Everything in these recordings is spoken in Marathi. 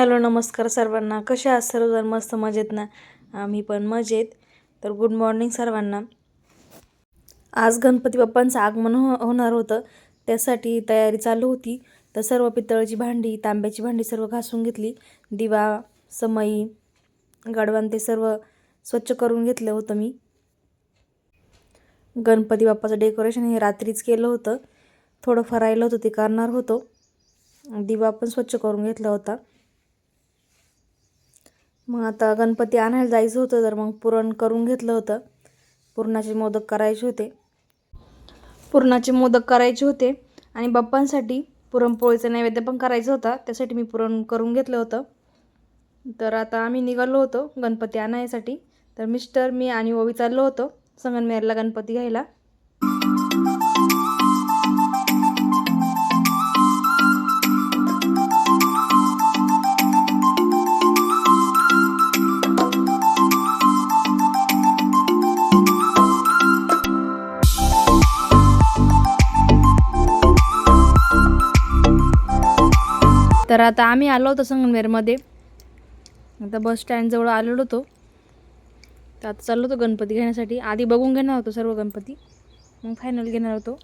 हॅलो नमस्कार सर्वांना. कसे आहात सर्वजण? मस्त मजेत ना? आम्ही पण मजेत. तर गुड मॉर्निंग सर्वांना. आज गणपती बाप्पांचं आगमन होणार होतं, त्यासाठी तयारी चालू होती. तर सर्व पितळाची भांडी, तांब्याची भांडी सर्व घासून घेतली. दिवा, समई, गडवान ते सर्व स्वच्छ करून घेतलं होतं मी. गणपती बाप्पाचं डेकोरेशन हे रात्रीच केलं होतं. थोडं फरायला होतं ते करणार होतो. दिवा पण स्वच्छ करून घेतला होता. मग आता गणपती आणायला जायचं होतं, तर मग पुरण करून घेतलं होतं. पुरणाचे मोदक करायचे होते आणि बाप्पांसाठी पुरणपोळीचा नैवेद्य पण करायचा होता. त्यासाठी मी पुरण करून घेतलं होतं. तर आता आम्ही निघालो होतो गणपती आणायसाठी. तर मिस्टर, मी आणि ओवी चाललो होतो संगमनेरला गणपती घ्यायला. तर आता आम्ही आलो होतो संगमनेरमध्ये. आता बस स्टँडजवळ आलेलो होतो. तर आता चाललो होतो गणपती घेण्यासाठी. आधी बघून घेणार होतो सर्व गणपती, मग फायनल घेणार होतो.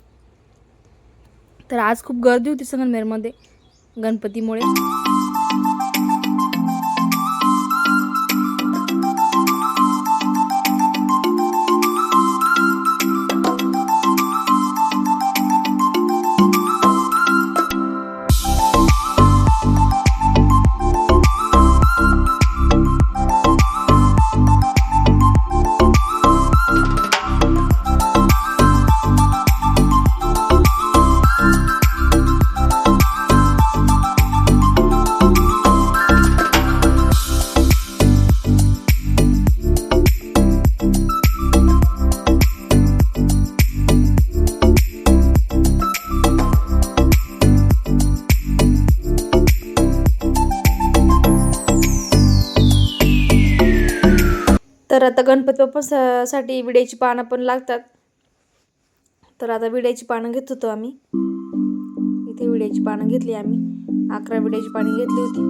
तर आज खूप गर्दी होती संगमनेरमध्ये गणपतीमुळे. तर आता गणपती बाप्पासाठी विड्याची पानं पण लागतात. तर आता विड्याची पानं घेत होतो आम्ही. इथे विड्याची पानं घेतली आम्ही. 11 विड्याची पानं घेतली होती.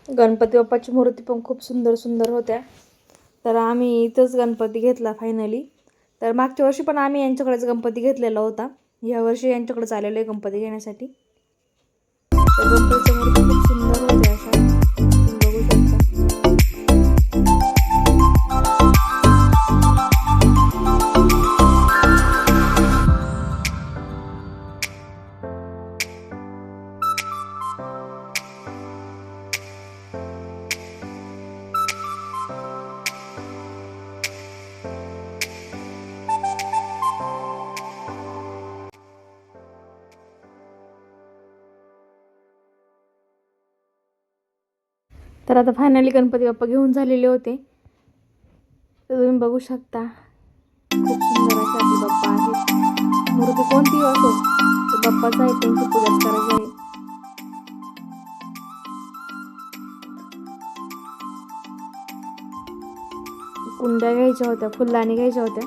गणपती बाप्पाची मूर्ती पण खूप सुंदर सुंदर होत्या. तर आम्ही इथंच गणपती घेतला फायनली. तर मागच्या वर्षी पण आम्ही यांच्याकडेच गणपती घेतलेला होता. या वर्षी यांच्याकडेच आलेलो आहे गणपती घेण्यासाठी. तर गणपतीच्या मूर्ती खूप सुंदर होत्या अशा, तुम्ही बघू शकता. तर आता फायनली गणपती बाप्पा घेऊन झालेले होते. तर तुम्ही बघू शकता खूप सुंदर असे आपले बाप्पा आहेत. मूर्ती कोणतीही असो, ते बाप्पाच आहे, त्यांची पूजा करायची आहे. कुंड्या घ्यायच्या होत्या, फुलदाणी घ्यायच्या होत्या.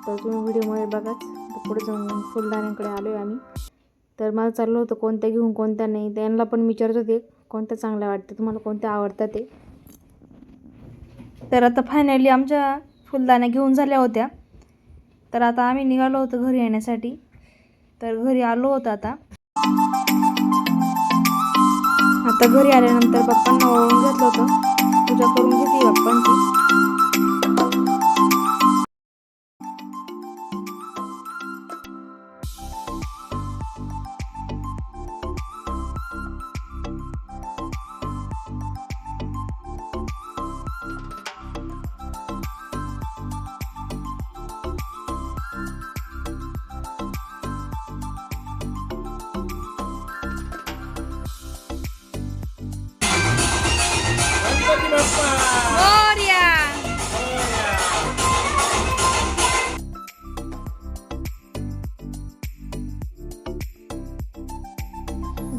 तर तुम्ही व्हिडिओमध्ये बघाच. पुढे जाऊन फुलदाण्यांकडे आलो आहे आम्ही. तर मला चाललं होतं कोणत्या घेऊन कोणत्या नाही. त्यांना पण विचारत होते कोणत्या चांगल्या वाटतं, तुम्हाला कोणत्या आवडतात ते. तर आता फायनली आमच्या फुलदाण्या घेऊन झाल्या होत्या. तर आता आम्ही निघालो होतो घरी येण्यासाठी. तर घरी आलो होतो. आता घरी आल्यानंतर बाप्पांना ओवाळून घेतलं होतं. पूजा करून घेतली बाप्पांची.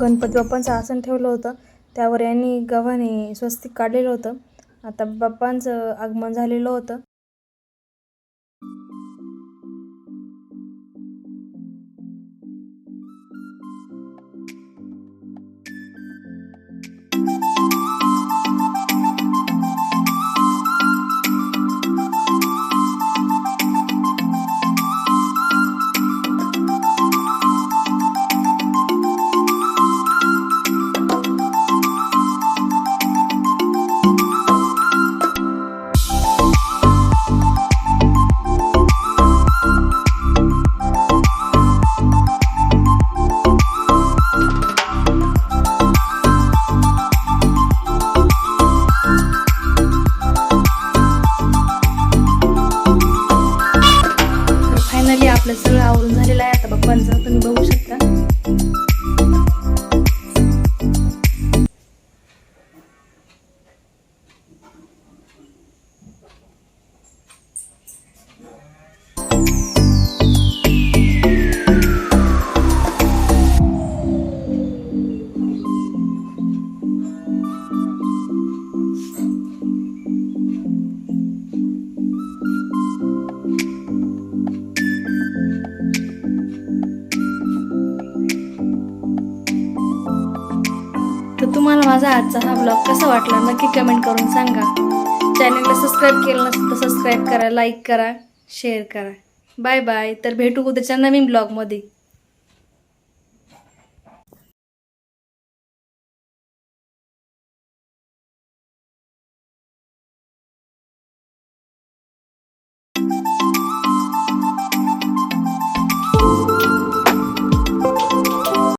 गणपती बाप्पांचं आसन ठेवलं होतं, त्यावर यांनी गव्हाने स्वस्तिक काढलेलं होतं. आता बाप्पांचं आगमन झालेलं होतं. फायनली आपलं सगळं आवरून झालेलं आहे आता बाप्पांचं, तुम्ही बघू शकता. तर तुम्हाला माझा आजचा हा ब्लॉग कसा वाटला नक्की कमेंट करून सांगा. चॅनलला सबस्क्राईब केलं नसेल तर सबस्क्राईब करा, लाईक करा, शेअर करा. Bye bye. तर भेटू उद्याच्या नवीन ब्लॉगमध्ये.